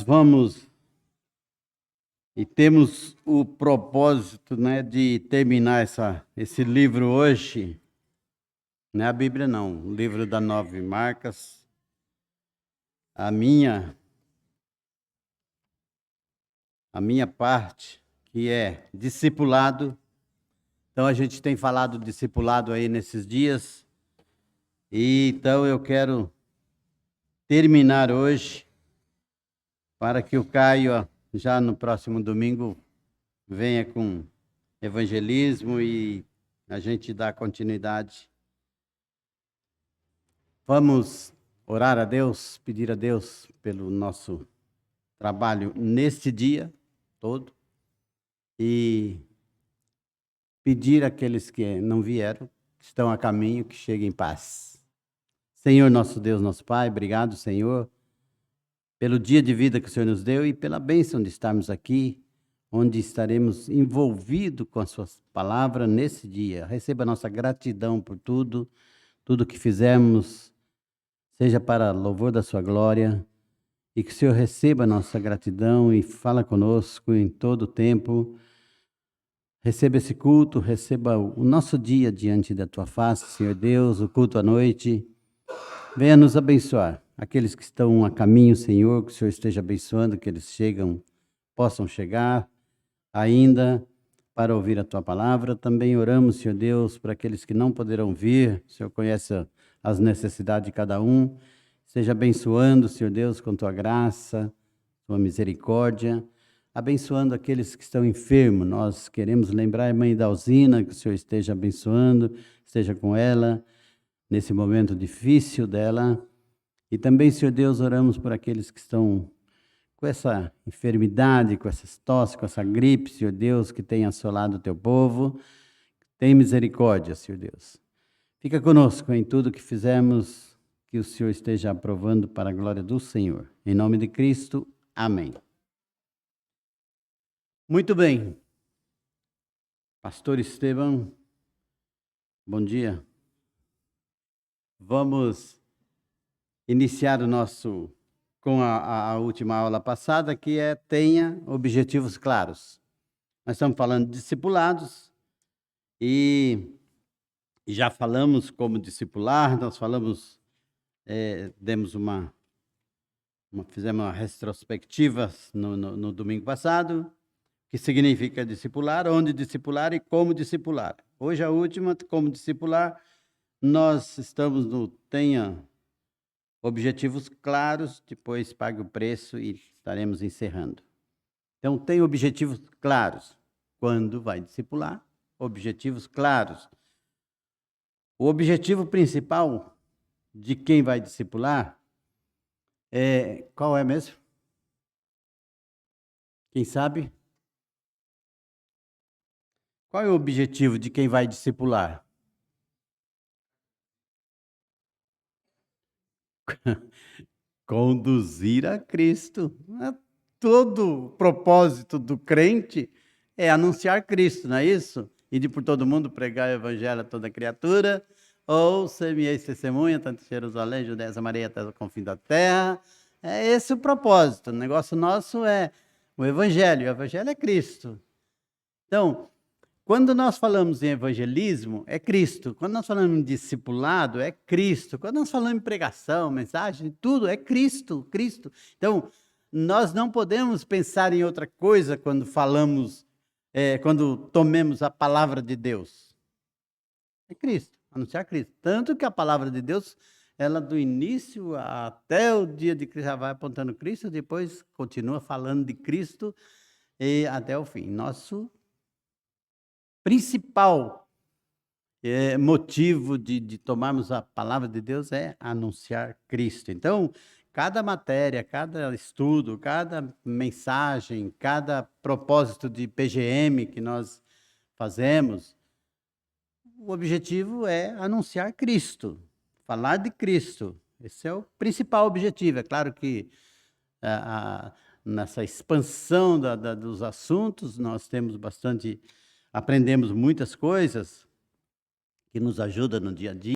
vamos e temos o propósito, de terminar esse livro hoje. Não é a Bíblia, não. O livro das 9 marcas. A minha parte, que é discipulado. Então, a gente tem falado discipulado aí nesses dias. E então, eu quero terminar hoje para que o Caio, já no próximo domingo, venha com evangelismo e a gente dá continuidade. Vamos orar a Deus, pedir a Deus pelo nosso trabalho neste dia todo e pedir àqueles que não vieram, que estão a caminho, que cheguem em paz. Senhor, nosso Deus, nosso Pai, obrigado, Senhor, pelo dia de vida que o Senhor nos deu e pela bênção de estarmos aqui, onde estaremos envolvidos com a sua palavra nesse dia. Receba a nossa gratidão por tudo que fizemos, seja para louvor da sua glória, e que o Senhor receba a nossa gratidão e fala conosco em todo o tempo. Receba esse culto, receba o nosso dia diante da tua face, Senhor Deus, o culto à noite. Venha nos abençoar. Aqueles que estão a caminho, Senhor, que o Senhor esteja abençoando, que eles possam chegar ainda para ouvir a tua palavra. Também oramos, Senhor Deus, para aqueles que não poderão vir. O Senhor conhece as necessidades de cada um. Seja abençoando, Senhor Deus, com tua graça, tua misericórdia. Abençoando aqueles que estão enfermos. Nós queremos lembrar a mãe Dalzina, que o Senhor esteja abençoando, esteja com ela nesse momento difícil dela. E também, Senhor Deus, oramos por aqueles que estão com essa enfermidade, com essa tosse, com essa gripe, Senhor Deus, que tem assolado o teu povo. Tem misericórdia, Senhor Deus. Fica conosco em tudo que fizemos, que o Senhor esteja aprovando para a glória do Senhor. Em nome de Cristo, amém. Muito bem. Pastor Esteban, bom dia. Vamos iniciar com a última aula passada, que é tenha objetivos claros. Nós estamos falando de discipulados e já falamos como discipular, nós falamos, fizemos uma retrospectiva no domingo passado, que significa discipular, onde discipular e como discipular. Hoje a última, como discipular, nós estamos no tenha objetivos claros, depois pague o preço e estaremos encerrando. Então, tenha objetivos claros. Quando vai discipular, objetivos claros. O objetivo principal de quem vai discipular qual é mesmo? Quem sabe? Qual é o objetivo de quem vai discipular? Conduzir a Cristo. Todo o propósito do crente é anunciar Cristo, não é isso? Ir por todo mundo, pregar o evangelho a toda criatura, ou ser minha testemunha, tanto em Jerusalém, Judéia, Samaria, até o confim da terra. É esse o propósito. O negócio nosso é o evangelho é Cristo. Então, quando nós falamos em evangelismo, é Cristo. Quando nós falamos em discipulado, é Cristo. Quando nós falamos em pregação, mensagem, tudo é Cristo, Cristo. Então, nós não podemos pensar em outra coisa quando quando tomemos a palavra de Deus. É Cristo, anunciar Cristo. Tanto que a palavra de Deus, ela do início até o dia de Cristo, já vai apontando Cristo, depois continua falando de Cristo e até o fim. Nosso principal motivo de tomarmos a palavra de Deus é anunciar Cristo. Então, cada matéria, cada estudo, cada mensagem, cada propósito de PGM que nós fazemos, o objetivo é anunciar Cristo, falar de Cristo. Esse é o principal objetivo. É claro que nessa expansão dos assuntos, nós aprendemos muitas coisas que nos ajudam no dia a dia.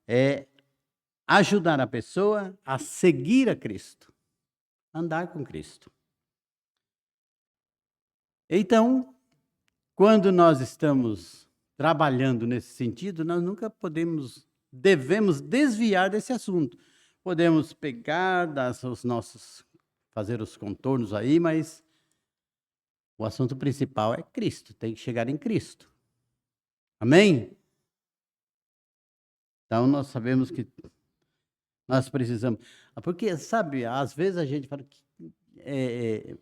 é ajudar a pessoa a seguir a Cristo, andar com Cristo. Então, quando nós estamos trabalhando nesse sentido, nós nunca devemos desviar desse assunto. Podemos pegar, fazer os contornos aí, mas o assunto principal é Cristo, tem que chegar em Cristo. Amém? Então, nós sabemos que nós precisamos. Porque, sabe, às vezes a gente fala que.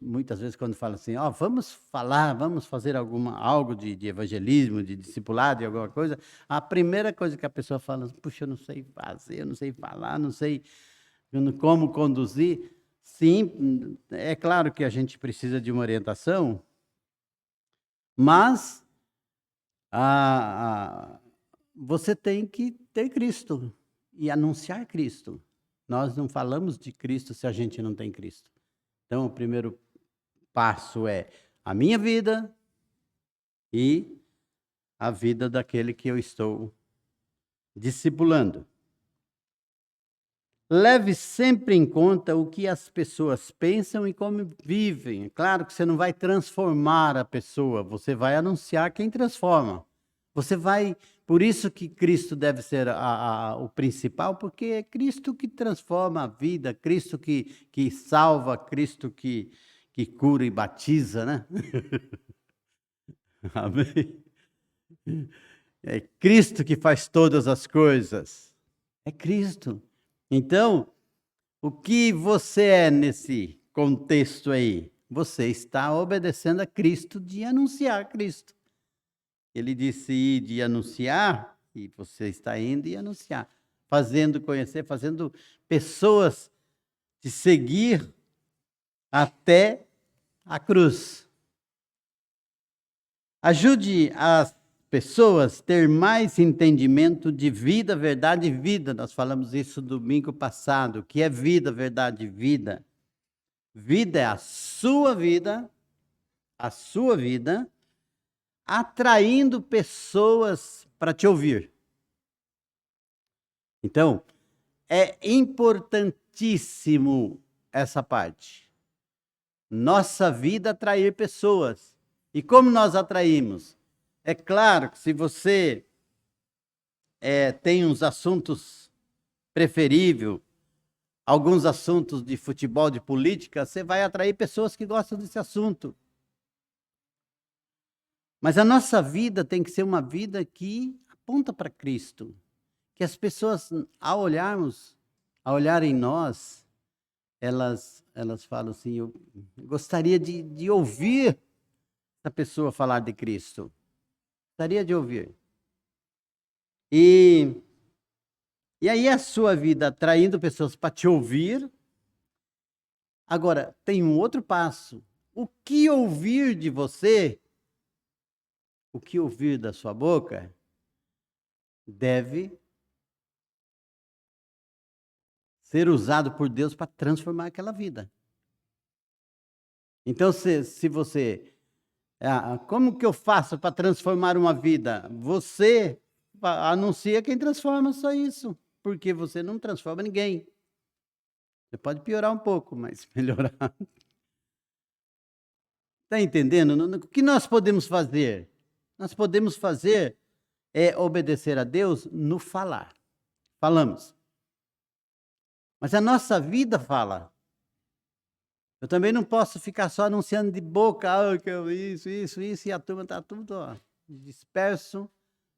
Muitas vezes quando fala assim, vamos fazer algo de evangelismo, de discipulado, de alguma coisa, a primeira coisa que a pessoa fala, puxa, eu não sei fazer, eu não sei falar, não sei como conduzir. Sim, é claro que a gente precisa de uma orientação, mas você tem que ter Cristo e anunciar Cristo. Nós não falamos de Cristo se a gente não tem Cristo. Então, o primeiro passo é a minha vida e a vida daquele que eu estou discipulando. Leve sempre em conta o que as pessoas pensam e como vivem. É claro que você não vai transformar a pessoa, você vai anunciar quem transforma. Por isso que Cristo deve ser o principal, porque é Cristo que transforma a vida, Cristo que salva, Cristo que cura e batiza, né? Amém? É Cristo que faz todas as coisas. É Cristo. Então, o que você é nesse contexto aí? Você está obedecendo a Cristo de anunciar Cristo. Ele disse ir de anunciar, e você está indo e anunciar. Fazendo conhecer, fazendo pessoas te seguir até a cruz. Ajude as pessoas a ter mais entendimento de vida, verdade e vida. Nós falamos isso domingo passado. O que é vida, verdade e vida? Vida é a sua vida, atraindo pessoas para te ouvir. Então, é importantíssimo essa parte. Nossa vida atrair pessoas. E como nós atraímos? É claro que se você tem uns assuntos preferíveis, alguns assuntos de futebol, de política, você vai atrair pessoas que gostam desse assunto. Mas a nossa vida tem que ser uma vida que aponta para Cristo. Que as pessoas, ao olharem nós, elas falam assim, eu gostaria de ouvir essa pessoa falar de Cristo. Gostaria de ouvir. E aí a sua vida atraindo pessoas para te ouvir. Agora, tem um outro passo. O que ouvir de você, o que ouvir da sua boca, deve ser usado por Deus para transformar aquela vida. Então, se você... como que eu faço para transformar uma vida? Você anuncia quem transforma, só isso. Porque você não transforma ninguém. Você pode piorar um pouco, mas melhorar. Está entendendo? O que nós podemos fazer? Nós podemos fazer é obedecer a Deus no falar. Falamos. Mas a nossa vida fala. Eu também não posso ficar só anunciando de boca, que eu isso, e a turma está tudo disperso,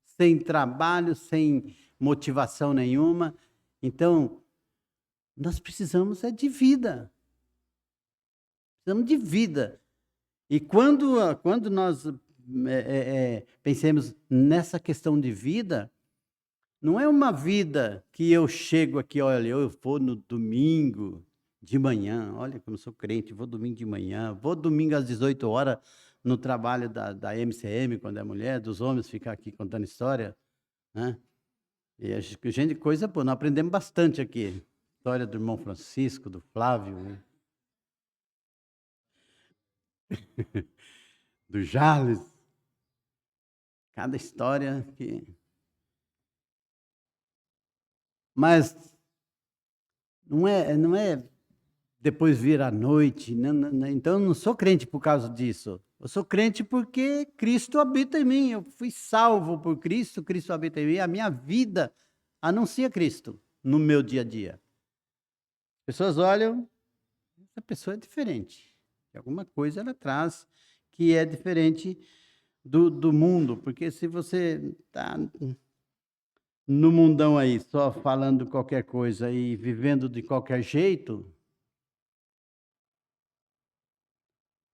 sem trabalho, sem motivação nenhuma. Então, nós precisamos de vida. Precisamos de vida. E quando nós pensemos nessa questão de vida, não é uma vida que eu chego aqui, olha, eu vou no domingo de manhã, olha como eu sou crente, vou domingo de manhã, vou domingo às 18 horas no trabalho da MCM, quando é mulher, dos homens ficar aqui contando história, né? E a gente, coisa boa, nós aprendemos bastante aqui. História do irmão Francisco, do Flávio, né? Do Jales. Cada história que... Mas não é depois vir à noite. Então, eu não sou crente por causa disso. Eu sou crente porque Cristo habita em mim. Eu fui salvo por Cristo, Cristo habita em mim. A minha vida anuncia Cristo no meu dia a dia. As pessoas olham, essa pessoa é diferente. Alguma coisa ela traz que é diferente do mundo. Porque se você está no mundão aí, só falando qualquer coisa e vivendo de qualquer jeito,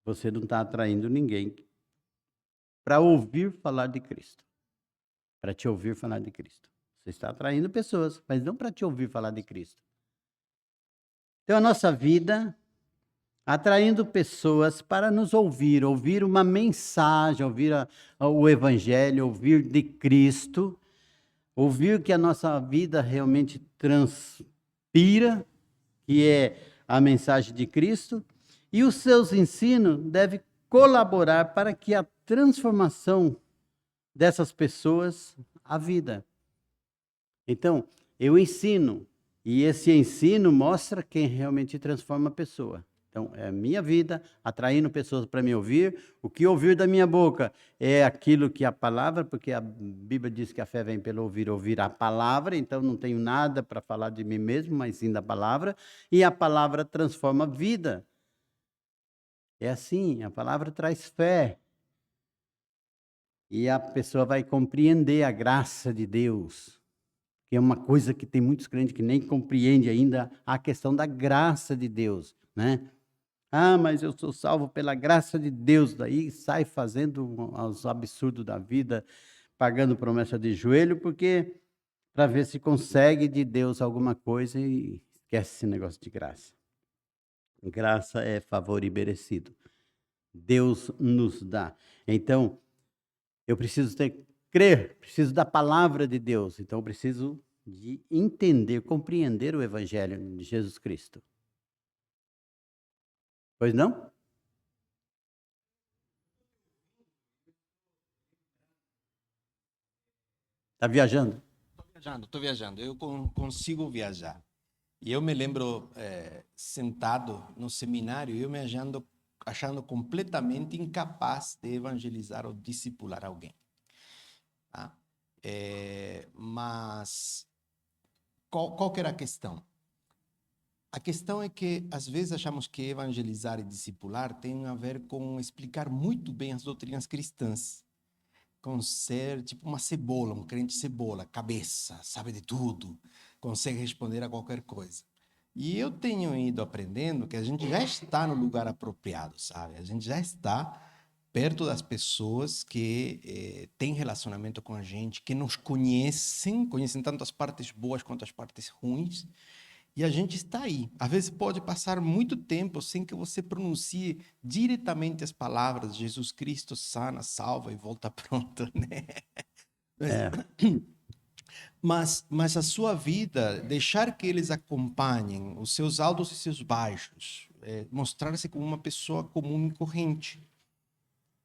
você não está atraindo ninguém para ouvir falar de Cristo. Para te ouvir falar de Cristo. Você está atraindo pessoas, mas não para te ouvir falar de Cristo. Então, a nossa vida, atraindo pessoas para nos ouvir, ouvir uma mensagem, ouvir o Evangelho, ouvir de Cristo, ouvir que a nossa vida realmente transpira, que é a mensagem de Cristo, e os seus ensinos devem colaborar para que a transformação dessas pessoas a vida. Então, eu ensino, e esse ensino mostra quem realmente transforma a pessoa. Então, é a minha vida, atraindo pessoas para me ouvir. O que ouvir da minha boca é aquilo que a palavra, porque a Bíblia diz que a fé vem pelo ouvir a palavra, então não tenho nada para falar de mim mesmo, mas sim da palavra, e a palavra transforma a vida. É assim, a palavra traz fé. E a pessoa vai compreender a graça de Deus, que é uma coisa que tem muitos crentes que nem compreendem ainda a questão da graça de Deus, né? Ah, mas eu sou salvo pela graça de Deus, daí sai fazendo os absurdos da vida, pagando promessa de joelho, porque para ver se consegue de Deus alguma coisa e esquece esse negócio de graça. Graça é favor imerecido. Deus nos dá. Então, eu preciso crer, preciso da palavra de Deus. Então, eu preciso de entender, compreender o Evangelho de Jesus Cristo. Pois não? Está viajando? Estou viajando. Eu consigo viajar. E eu me lembro sentado no seminário, eu me achando completamente incapaz de evangelizar ou discipular alguém. Tá? Mas qual que era a questão? A questão é que, às vezes, achamos que evangelizar e discipular tem a ver com explicar muito bem as doutrinas cristãs. Com ser tipo uma cebola, um crente cebola, cabeça, sabe de tudo, consegue responder a qualquer coisa. E eu tenho ido aprendendo que a gente já está no lugar apropriado, sabe? A gente já está perto das pessoas que têm relacionamento com a gente, que nos conhecem tanto as partes boas quanto as partes ruins, e a gente está aí. Às vezes pode passar muito tempo sem que você pronuncie diretamente as palavras Jesus Cristo sana, salva e volta pronto, né? É. Mas a sua vida, deixar que eles acompanhem os seus altos e seus baixos, mostrar-se como uma pessoa comum e corrente.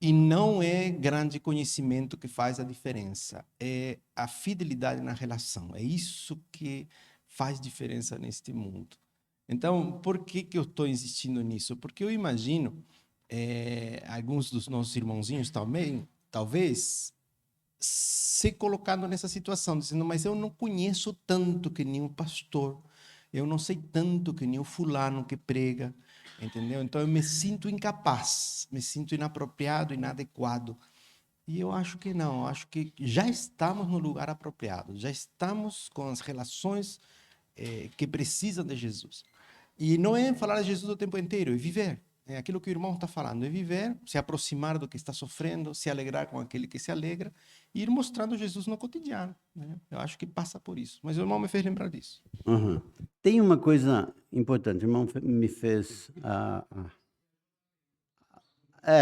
E não é grande conhecimento que faz a diferença, é a fidelidade na relação. É isso que faz diferença neste mundo. Então, por que eu estou insistindo nisso? Porque eu imagino alguns dos nossos irmãozinhos também, talvez, se colocando nessa situação, dizendo, mas eu não conheço tanto que nem o pastor, eu não sei tanto que nem o fulano que prega, entendeu? Então eu me sinto incapaz, me sinto inapropriado, inadequado. E eu acho que não, eu acho que já estamos no lugar apropriado, já estamos com as relações que precisam de Jesus. E não é falar de Jesus o tempo inteiro, é viver. É aquilo que o irmão está falando, é viver, se aproximar do que está sofrendo, se alegrar com aquele que se alegra, e ir mostrando Jesus no cotidiano. Né? Eu acho que passa por isso. Mas o irmão me fez lembrar disso. Uhum. Tem uma coisa importante, o irmão me fez.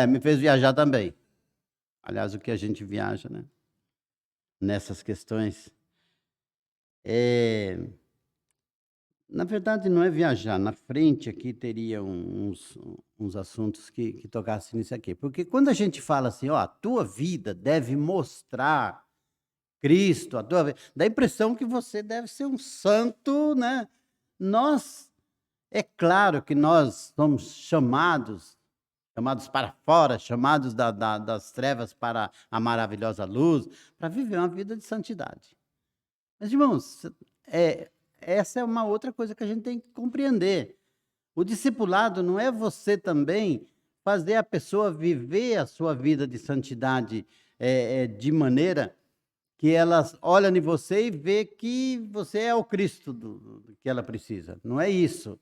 Me fez viajar também. Aliás, o que a gente viaja, né? Nessas questões. Na verdade, não é viajar. Na frente aqui teria uns assuntos que tocassem nisso aqui. Porque quando a gente fala assim, ó, a tua vida deve mostrar Cristo, a tua vida. Dá a impressão que você deve ser um santo, né? É claro que nós somos chamados para fora, chamados das trevas para a maravilhosa luz, para viver uma vida de santidade. Mas, irmãos, essa é uma outra coisa que a gente tem que compreender. O discipulado não é você também fazer a pessoa viver a sua vida de santidade de maneira que ela olha em você e vê que você é o Cristo do que ela precisa. Não é isso.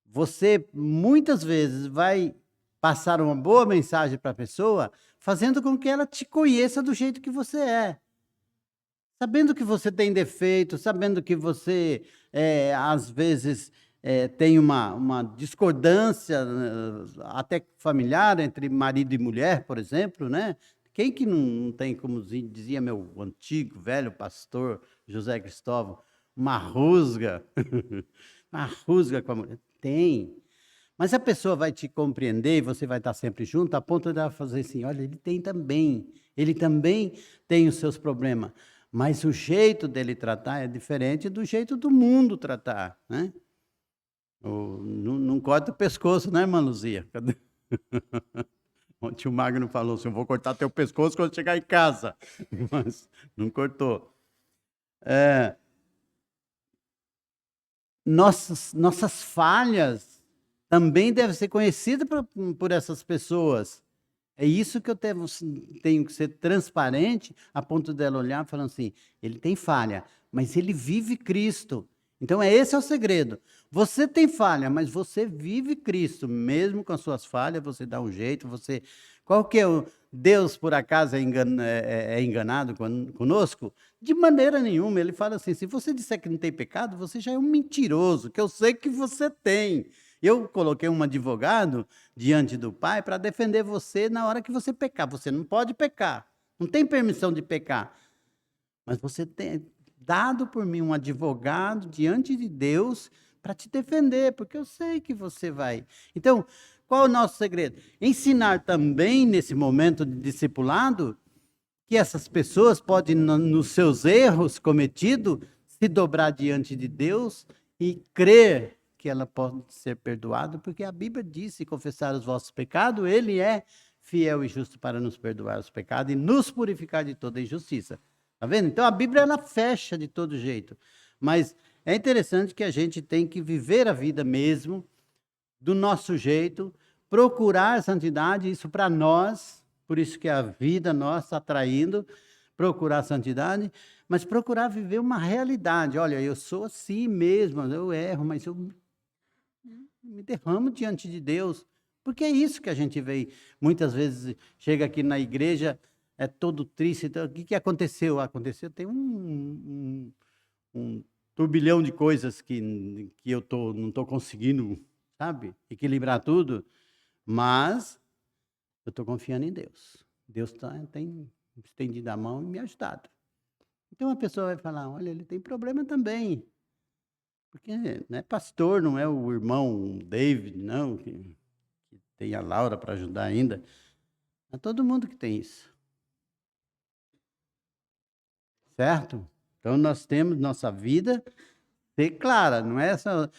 Você, muitas vezes, vai passar uma boa mensagem para a pessoa, fazendo com que ela te conheça do jeito que você é. Sabendo que você tem defeito, sabendo que você, às vezes, tem uma discordância, até familiar, entre marido e mulher, por exemplo, né? Quem que não tem, como dizia meu antigo, velho pastor José Cristóvão, uma rusga, uma rusga com a mulher? Tem. Mas a pessoa vai te compreender e você vai estar sempre junto, a ponto de ela fazer assim, olha, ele também tem os seus problemas, mas o jeito dele tratar é diferente do jeito do mundo tratar, né? Não corta o pescoço, né, irmã Luzia? Ontem o Magno falou assim, eu vou cortar teu pescoço quando chegar em casa, mas não cortou. Nossas falhas também devem ser conhecidas por essas pessoas. É isso que eu tenho que ser transparente, a ponto dela olhar falando assim, ele tem falha, mas ele vive Cristo. Então, esse é o segredo. Você tem falha, mas você vive Cristo. Mesmo com as suas falhas, você dá um jeito, Qual que é o... Deus, por acaso, é enganado conosco? De maneira nenhuma. Ele fala assim, se você disser que não tem pecado, você já é um mentiroso, que eu sei que você tem. Eu coloquei um advogado diante do Pai para defender você na hora que você pecar. Você não pode pecar, não tem permissão de pecar. Mas você tem dado por mim um advogado diante de Deus para te defender, porque eu sei que você vai. Então, qual é o nosso segredo? Ensinar também, nesse momento de discipulado, que essas pessoas podem, nos seus erros cometidos, se dobrar diante de Deus e crer que ela pode ser perdoada, porque a Bíblia diz, se confessar os vossos pecados, ele é fiel e justo para nos perdoar os pecados e nos purificar de toda injustiça. Tá vendo? Então a Bíblia ela fecha de todo jeito. Mas é interessante que a gente tem que viver a vida mesmo do nosso jeito, procurar a santidade, isso para nós, por isso que a vida nossa está atraindo, procurar a santidade, mas procurar viver uma realidade. Olha, eu sou assim mesmo, eu erro, mas eu me derramo diante de Deus, porque é isso que a gente vê. Muitas vezes chega aqui na igreja, é todo triste. Então, o que aconteceu? Aconteceu, tem um turbilhão de coisas que eu não estou conseguindo, sabe, equilibrar tudo, mas eu estou confiando em Deus. Deus tem estendido a mão e me ajudado. Então a pessoa vai falar, olha, ele tem problema também, porque não é pastor, não é o irmão David, não, que tem a Laura para ajudar ainda. É todo mundo que tem isso. Certo? Então nós temos nossa vida ser clara, não é essa,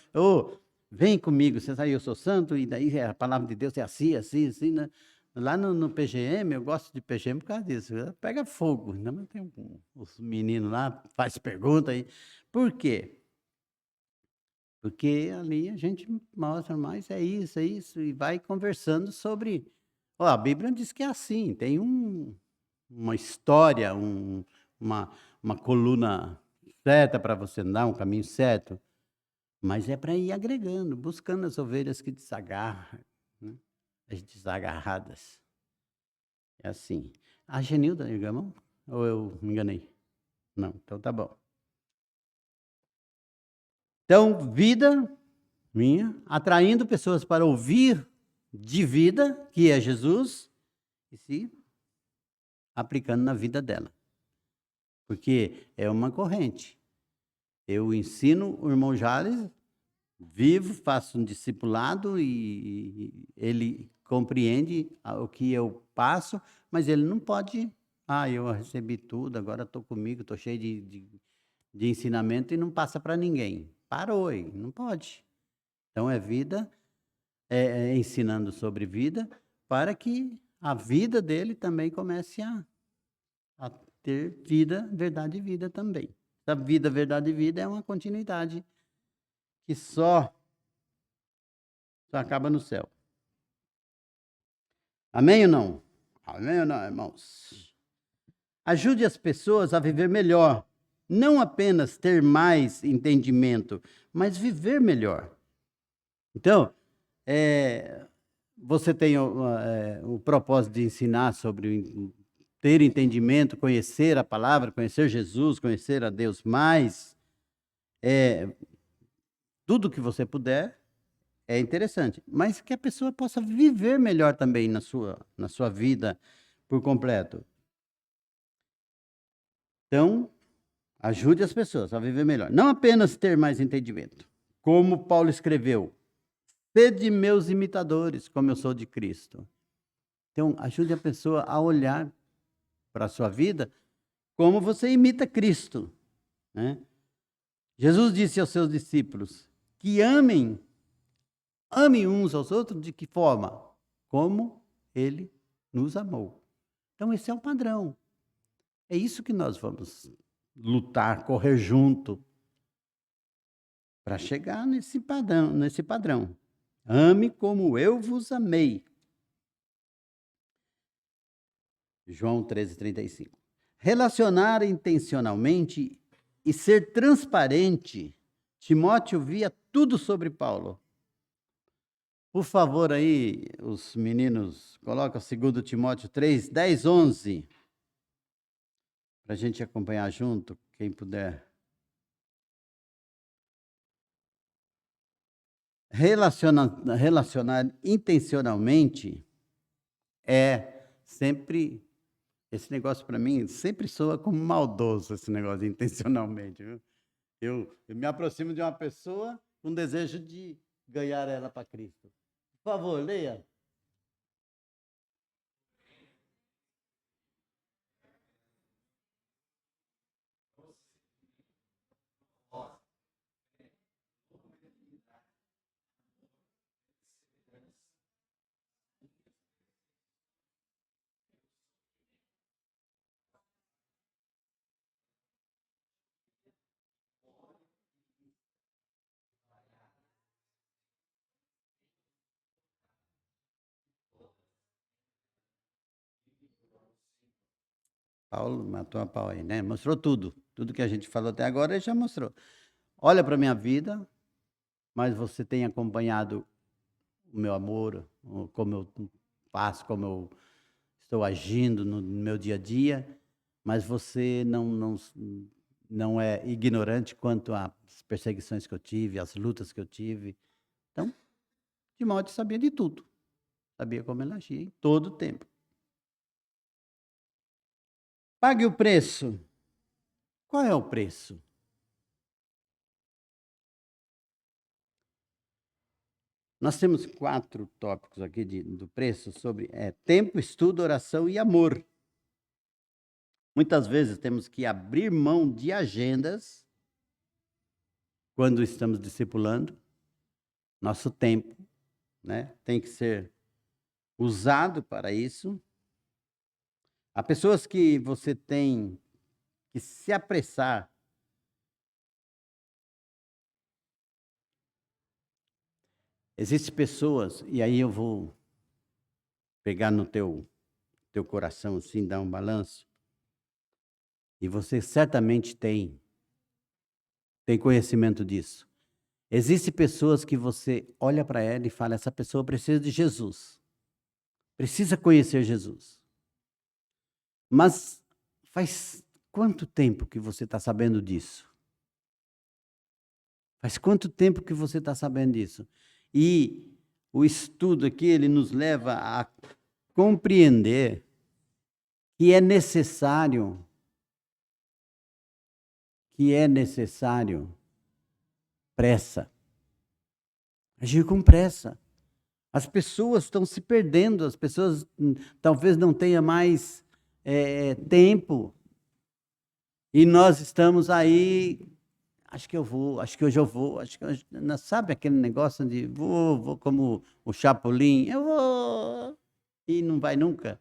vem comigo, você sabe, eu sou santo, e daí a palavra de Deus é assim, assim, assim, né? Lá no PGM, eu gosto de PGM por causa disso, pega fogo, não tem os meninos lá, faz pergunta aí, por quê? Porque ali a gente mostra mais, é isso, e vai conversando sobre, a Bíblia diz que é assim, tem uma história, uma coluna certa para você andar, um caminho certo, mas é para ir agregando, buscando as ovelhas que desagarram, né? As desagarradas. É assim. A Genilda, irmão? Ou eu me enganei? Não, então tá bom. Então, vida minha, atraindo pessoas para ouvir de vida, que é Jesus, e se aplicando na vida dela. Porque é uma corrente. Eu ensino o irmão Jales, vivo, faço um discipulado e ele compreende o que eu passo, mas ele não pode eu recebi tudo, agora estou comigo, estou cheio de ensinamento e não passa para ninguém. Parou, aí, não pode. Então é vida, ensinando sobre vida, para que a vida dele também comece a ter vida, verdade e vida também. A vida, verdade e vida é uma continuidade que só acaba no céu. Amém ou não? Amém ou não, irmãos? Ajude as pessoas a viver melhor. Não apenas ter mais entendimento, mas viver melhor. Então, você tem o propósito de ensinar sobre ter entendimento, conhecer a palavra, conhecer Jesus, conhecer a Deus mais. Tudo que você puder é interessante, mas que a pessoa possa viver melhor também na sua vida por completo. Então, ajude as pessoas a viver melhor. Não apenas ter mais entendimento. Como Paulo escreveu, sede meus imitadores, como eu sou de Cristo. Então, ajude a pessoa a olhar para a sua vida como você imita Cristo, né? Jesus disse aos seus discípulos que amem uns aos outros de que forma? Como ele nos amou. Então, esse é o padrão. É isso que nós vamos lutar, correr junto, para chegar nesse padrão. Ame como eu vos amei. João 13:35. Relacionar intencionalmente e ser transparente. Timóteo via tudo sobre Paulo. Por favor, aí, os meninos, coloca 2 Timóteo 3, 10, 11. Para a gente acompanhar junto, quem puder. Relacionar intencionalmente é sempre, esse negócio para mim sempre soa como maldoso, esse negócio de intencionalmente. Viu? Eu me aproximo de uma pessoa com desejo de ganhar ela para Cristo. Por favor, leia. Paulo matou a pau aí, né? Mostrou tudo. Tudo que a gente falou até agora, ele já mostrou. Olha para a minha vida, mas você tem acompanhado o meu amor, como eu faço, como eu estou agindo no meu dia a dia, mas você não é ignorante quanto às perseguições que eu tive, às lutas que eu tive. Então, Timóteo sabia de tudo. Sabia como ele agia em todo o tempo. Pague o preço. Qual é o preço? Nós temos 4 tópicos aqui do preço sobre tempo, estudo, oração e amor. Muitas vezes temos que abrir mão de agendas quando estamos discipulando. Nosso tempo, né, tem que ser usado para isso. Há pessoas que você tem que se apressar. Existem pessoas, e aí eu vou pegar no teu coração assim, dar um balanço. E você certamente tem conhecimento disso. Existem pessoas que você olha para ela e fala, essa pessoa precisa de Jesus. Precisa conhecer Jesus. Mas faz quanto tempo que você está sabendo disso? Faz quanto tempo que você está sabendo disso? E o estudo aqui, ele nos leva a compreender que é necessário pressa. Agir com pressa. As pessoas estão se perdendo, as pessoas talvez não tenham mais tempo. E nós estamos aí, acho que hoje eu vou, sabe aquele negócio de vou como o Chapolin, eu vou, e não vai nunca.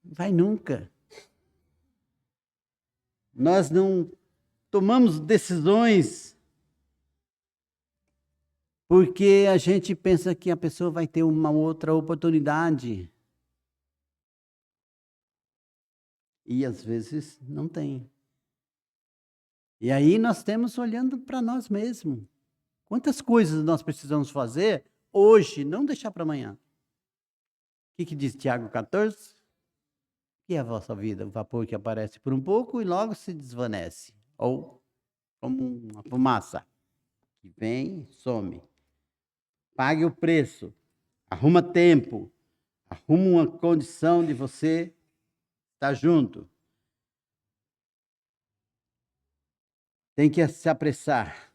Vai nunca. Nós não tomamos decisões porque a gente pensa que a pessoa vai ter uma outra oportunidade. E às vezes não tem. E aí nós temos olhando para nós mesmos. Quantas coisas nós precisamos fazer hoje, não deixar para amanhã. O que diz Tiago 14? Que é a vossa vida? O vapor que aparece por um pouco e logo se desvanece. Ou como uma fumaça que vem, some. Pague o preço. Arruma tempo. Arruma uma condição de você estar junto. Tem que se apressar,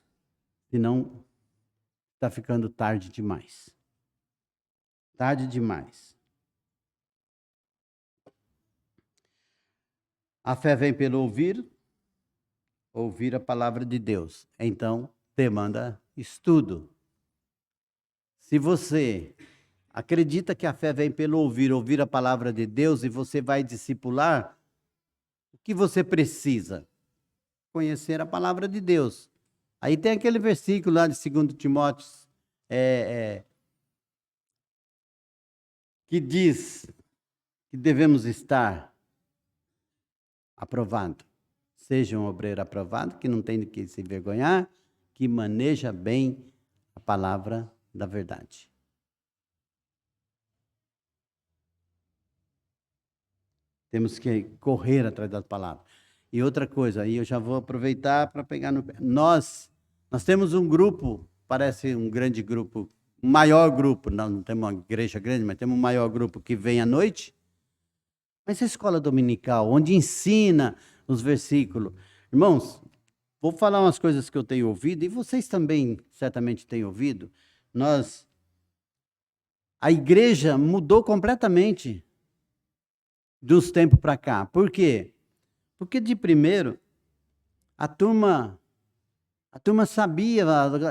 senão está ficando tarde demais. Tarde demais. A fé vem pelo ouvir a palavra de Deus. Então, demanda estudo. Se você acredita que a fé vem pelo ouvir a palavra de Deus e você vai discipular, o que você precisa? Conhecer a palavra de Deus. Aí tem aquele versículo lá de 2 Timóteo, que diz que devemos estar aprovado. Seja um obreiro aprovado, que não tem de que se envergonhar, que maneja bem a palavra da verdade. Temos que correr atrás das palavras. E outra coisa, aí eu já vou aproveitar para pegar no pé. Nós temos um grupo, parece um grande grupo, um maior grupo, não temos uma igreja grande, mas temos um maior grupo que vem à noite. Mas a escola dominical, onde ensina os versículos. Irmãos, vou falar umas coisas que eu tenho ouvido, e vocês também certamente têm ouvido. A igreja mudou completamente dos tempos para cá. Por quê? Porque de primeiro, a turma sabia,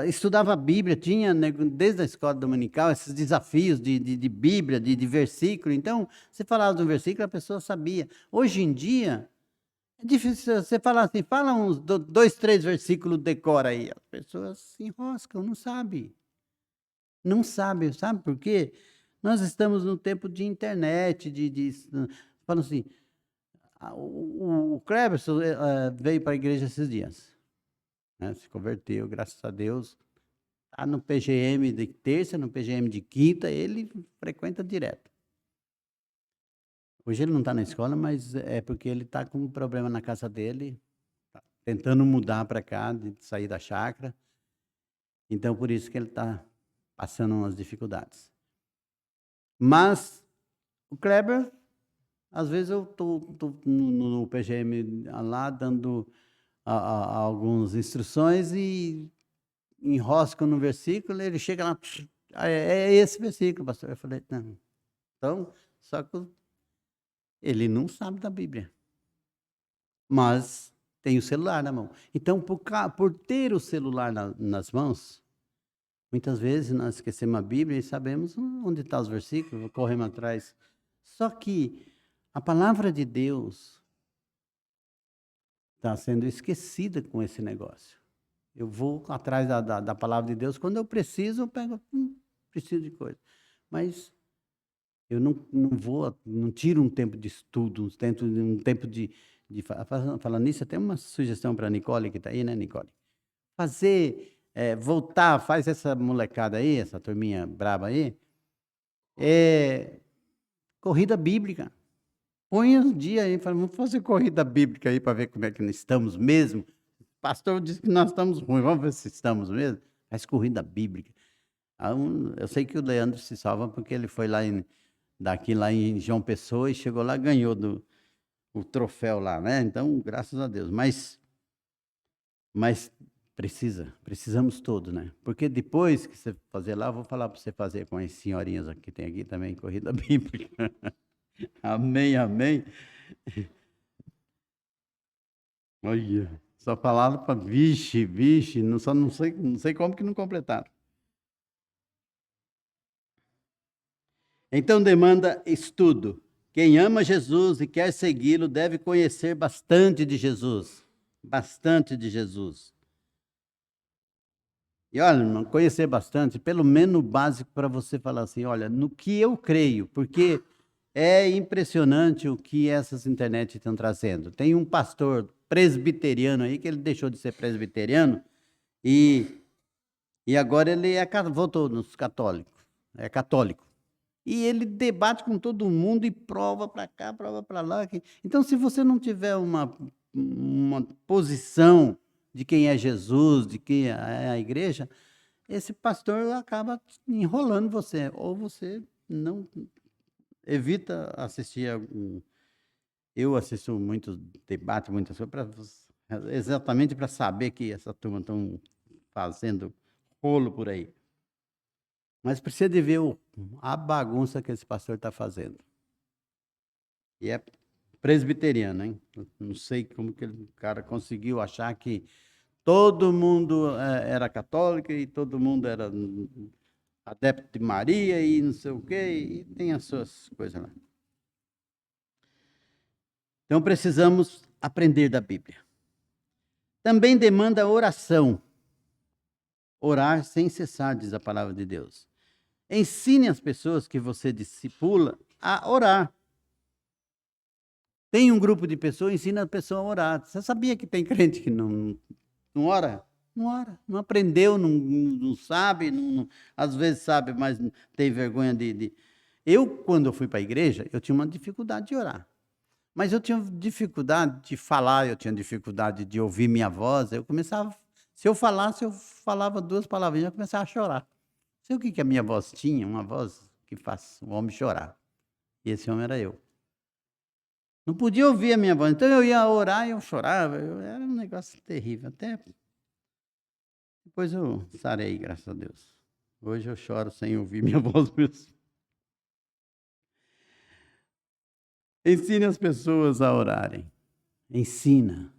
estudava a Bíblia, tinha desde a escola dominical esses desafios de Bíblia, de versículo. Então, você falava de um versículo, a pessoa sabia. Hoje em dia, é difícil você falar assim, fala uns 2, 3 versículos, decora aí. As pessoas se enroscam, não sabem. Não sabem, sabe por quê? Nós estamos no tempo de internet, falam assim, o Cleberson veio para a igreja esses dias, né? Se converteu, graças a Deus. Está no PGM de terça, no PGM de quinta, ele frequenta direto. Hoje ele não está na escola, mas é porque ele está com um problema na casa dele, tá tentando mudar para cá, de sair da chácara. Então, por isso que ele está passando umas dificuldades. Mas o Kleber, às vezes eu estou no PGM lá, dando algumas instruções e enrosco no versículo, ele chega lá, é esse versículo, pastor. Eu falei, não. Então, só que ele não sabe da Bíblia, mas tem o celular na mão. Então, por ter o celular nas mãos, muitas vezes nós esquecemos a Bíblia e sabemos onde estão os versículos, corremos atrás. Só que a palavra de Deus está sendo esquecida com esse negócio. Eu vou atrás da palavra de Deus. Quando eu preciso, eu pego, preciso de coisa. Mas eu não tiro um tempo de estudo, um tempo de falando nisso, até uma sugestão para a Nicole, que está aí, né, Nicole? Voltar, faz essa molecada aí, essa turminha braba aí, corrida bíblica. Põe um dia aí, fala, vamos fazer corrida bíblica aí para ver como é que nós estamos mesmo. O pastor disse que nós estamos ruins, vamos ver se estamos mesmo. Faz corrida bíblica. Eu sei que o Leandro se salva porque ele foi lá lá em João Pessoa e chegou lá e ganhou o troféu lá, né? Então, graças a Deus. Mas Precisamos todos, né? Porque depois que você fazer lá, eu vou falar para você fazer com as senhorinhas que tem aqui também, corrida bíblica. Amém, amém. Olha, só falaram para vixe, não sei como que não completaram. Então demanda estudo. Quem ama Jesus e quer segui-lo deve conhecer bastante de Jesus. Bastante de Jesus. E olha, irmão, conhecer bastante, pelo menos o básico para você falar assim, olha, no que eu creio, porque é impressionante o que essas internet estão trazendo. Tem um pastor presbiteriano aí, que ele deixou de ser presbiteriano, e agora ele voltou nos católicos, é católico. E ele debate com todo mundo e prova para cá, prova para lá. Então, se você não tiver uma posição de quem é Jesus, de quem é a igreja, esse pastor acaba enrolando você, ou você não evita assistir algum. Eu assisto muitos debates, muitas coisas, exatamente para saber que essa turma estão fazendo rolo por aí. Mas precisa de ver a bagunça que esse pastor está fazendo. E é presbiteriano, hein? Não sei como que o cara conseguiu achar que todo mundo era católico e todo mundo era adepto de Maria e não sei o quê, e tem as suas coisas lá. Então precisamos aprender da Bíblia. Também demanda oração. Orar sem cessar, diz a palavra de Deus. Ensine as pessoas que você discipula a orar. Tem um grupo de pessoas, ensina a pessoa a orar. Você sabia que tem crente que não ora? Não ora, não aprendeu, não sabe, às vezes sabe, mas tem vergonha de... Eu, quando eu fui para a igreja, eu tinha uma dificuldade de orar. Mas eu tinha dificuldade de falar, eu tinha dificuldade de ouvir minha voz. Eu começava, se eu falava 2 palavrinhas, eu começava a chorar. Sei o que a minha voz tinha, uma voz que faz o homem chorar. E esse homem era eu. Não podia ouvir a minha voz, então eu ia orar e eu chorava. Era um negócio terrível. Até depois eu sarei, graças a Deus. Hoje eu choro sem ouvir minha voz mesmo. Ensine as pessoas a orarem. Ensina.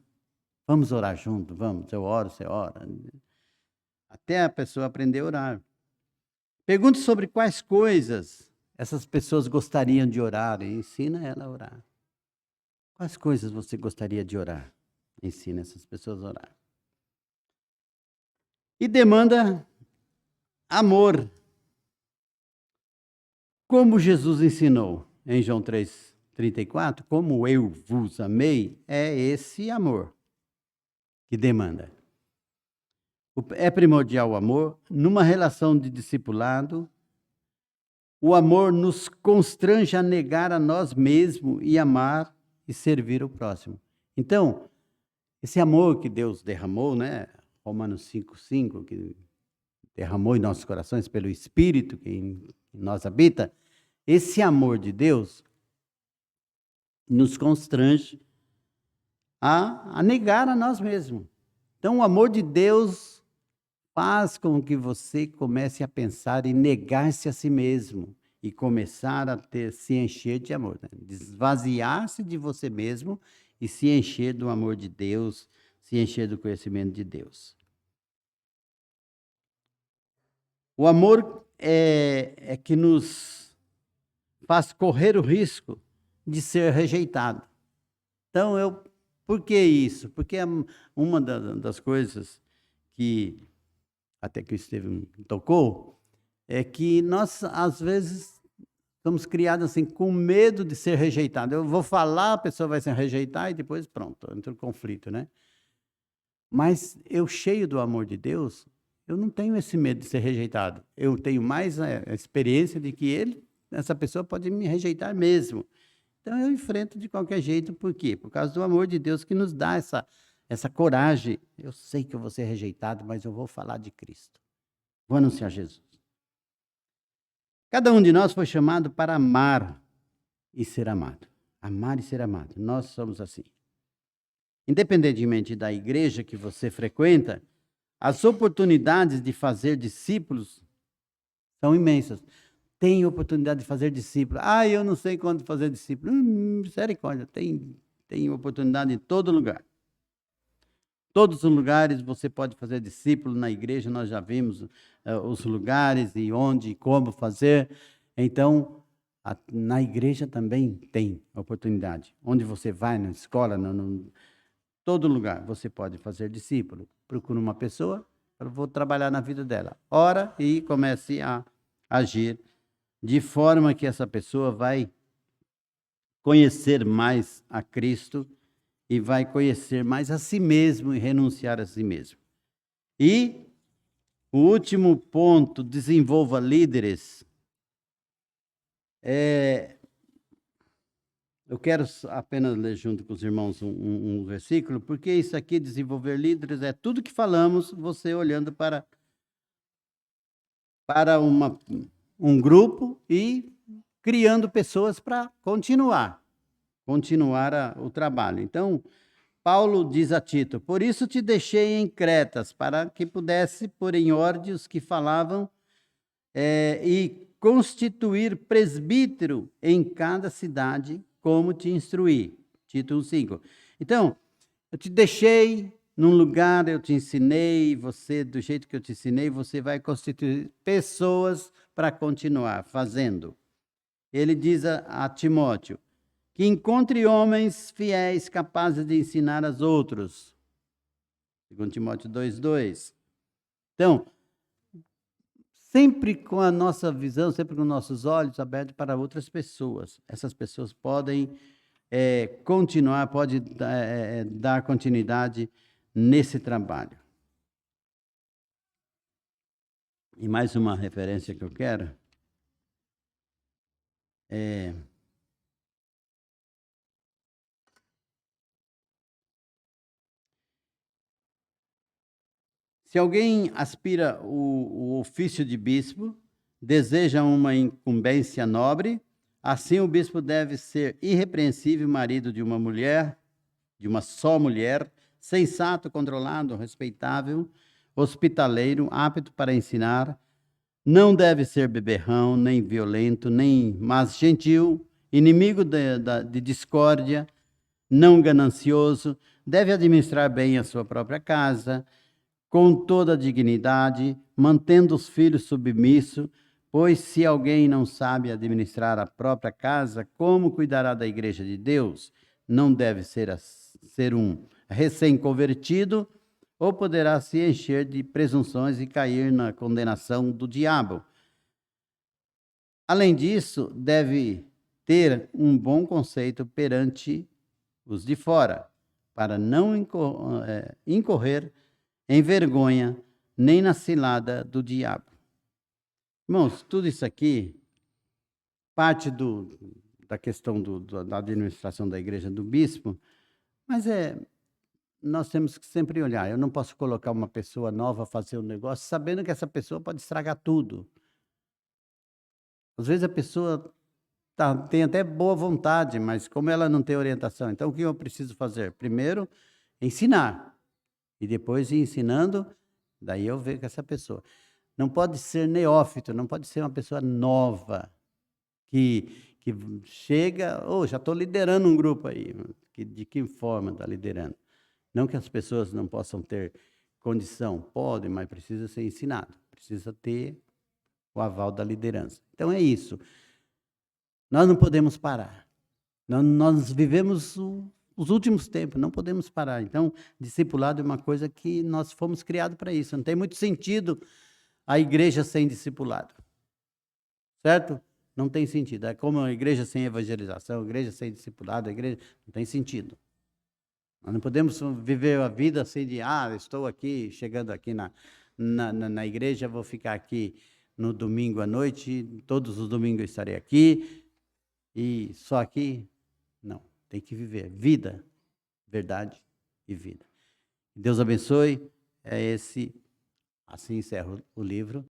Vamos orar junto, vamos. Eu oro, você ora. Até a pessoa aprender a orar. Pergunte sobre quais coisas essas pessoas gostariam de orar e ensina ela a orar. Quais coisas você gostaria de orar? Ensina essas pessoas a orar. E demanda amor. Como Jesus ensinou em João 3:34, como eu vos amei, é esse amor que demanda. É primordial o amor. Numa relação de discipulado, o amor nos constrange a negar a nós mesmos e amar e servir o próximo. Então, esse amor que Deus derramou, né? Romanos 5:5, que derramou em nossos corações pelo Espírito que em nós habita, esse amor de Deus nos constrange a negar a nós mesmos. Então, o amor de Deus faz com que você comece a pensar em negar-se a si mesmo e começar a se encher de amor, né? Esvaziar-se de você mesmo e se encher do amor de Deus, se encher do conhecimento de Deus. O amor é que nos faz correr o risco de ser rejeitado. Então, por que isso? Porque uma das coisas que até que o Estevão tocou, é que nós, às vezes, somos criados assim, com medo de ser rejeitado. Eu vou falar, a pessoa vai se rejeitar e depois, pronto, entra o conflito, né? Mas eu, cheio do amor de Deus, eu não tenho esse medo de ser rejeitado. Eu tenho mais a experiência de que essa pessoa pode me rejeitar mesmo. Então, eu enfrento de qualquer jeito. Por quê? Por causa do amor de Deus que nos dá essa coragem. Eu sei que eu vou ser rejeitado, mas eu vou falar de Cristo. Vou anunciar Jesus. Cada um de nós foi chamado para amar e ser amado. Amar e ser amado. Nós somos assim. Independentemente da igreja que você frequenta, As oportunidades de fazer discípulos são imensas. Tem oportunidade de fazer discípulo. Ah, eu não sei quando fazer discípulo. Misericórdia, tem oportunidade em todo lugar. Todos os lugares você pode fazer discípulo. Na igreja nós já vimos os lugares e onde e como fazer. Então, na igreja também tem oportunidade. Onde você vai, na escola, todo lugar você pode fazer discípulo. Procura uma pessoa, eu vou trabalhar na vida dela. Ora e comece a agir de forma que essa pessoa vai conhecer mais a Cristo e vai conhecer mais a si mesmo e renunciar a si mesmo. E o último ponto, desenvolva líderes. Eu quero apenas ler junto com os irmãos um versículo, porque isso aqui, desenvolver líderes, é tudo que falamos, você olhando para um grupo e criando pessoas para continuar o trabalho. Então, Paulo diz a Tito: por isso te deixei em Cretas, para que pudesse pôr em ordem os que falavam e constituir presbítero em cada cidade, como te instruí. Tito 1:5. Então, eu te deixei num lugar, eu te ensinei, você, do jeito que eu te ensinei, você vai constituir pessoas para continuar fazendo. Ele diz a Timóteo que encontre homens fiéis, capazes de ensinar aos outros. 2 Timóteo 2:2. Então, sempre com a nossa visão, sempre com nossos olhos abertos para outras pessoas. Essas pessoas podem continuar, podem dar continuidade nesse trabalho. E mais uma referência que eu quero se alguém aspira o ofício de bispo, deseja uma incumbência nobre, assim o bispo deve ser irrepreensível marido de uma mulher, de uma só mulher, sensato, controlado, respeitável, hospitaleiro, apto para ensinar, não deve ser beberrão, nem violento, mas gentil, inimigo de discórdia, não ganancioso, deve administrar bem a sua própria casa, com toda a dignidade, mantendo os filhos submissos, pois se alguém não sabe administrar a própria casa, como cuidará da igreja de Deus? Não deve ser um recém-convertido, ou poderá se encher de presunções e cair na condenação do diabo. Além disso, deve ter um bom conceito perante os de fora, para não incorrer em vergonha, nem na cilada do diabo. Irmãos, tudo isso aqui parte da questão da administração da igreja do bispo, mas nós temos que sempre olhar. Eu não posso colocar uma pessoa nova a fazer um negócio sabendo que essa pessoa pode estragar tudo. Às vezes a pessoa tem até boa vontade, mas como ela não tem orientação, então o que eu preciso fazer? Primeiro, ensinar. E depois ir ensinando, daí eu vejo que essa pessoa não pode ser neófito, não pode ser uma pessoa nova, que chega, já estou liderando um grupo aí. De que forma está liderando? Não que as pessoas não possam ter condição, podem, mas precisa ser ensinado, precisa ter o aval da liderança. Então é isso. Nós não podemos parar. Nós vivemos os últimos tempos, não podemos parar. Então, discipulado é uma coisa que nós fomos criados para isso. Não tem muito sentido a igreja sem discipulado. Certo? Não tem sentido. É como a igreja sem evangelização, a igreja sem discipulado, a igreja não tem sentido. Nós não podemos viver a vida assim de, estou aqui, chegando aqui na igreja, vou ficar aqui no domingo à noite, todos os domingos eu estarei aqui, e só aqui, não. Tem que viver vida, verdade e vida. Deus abençoe. Assim encerro o livro.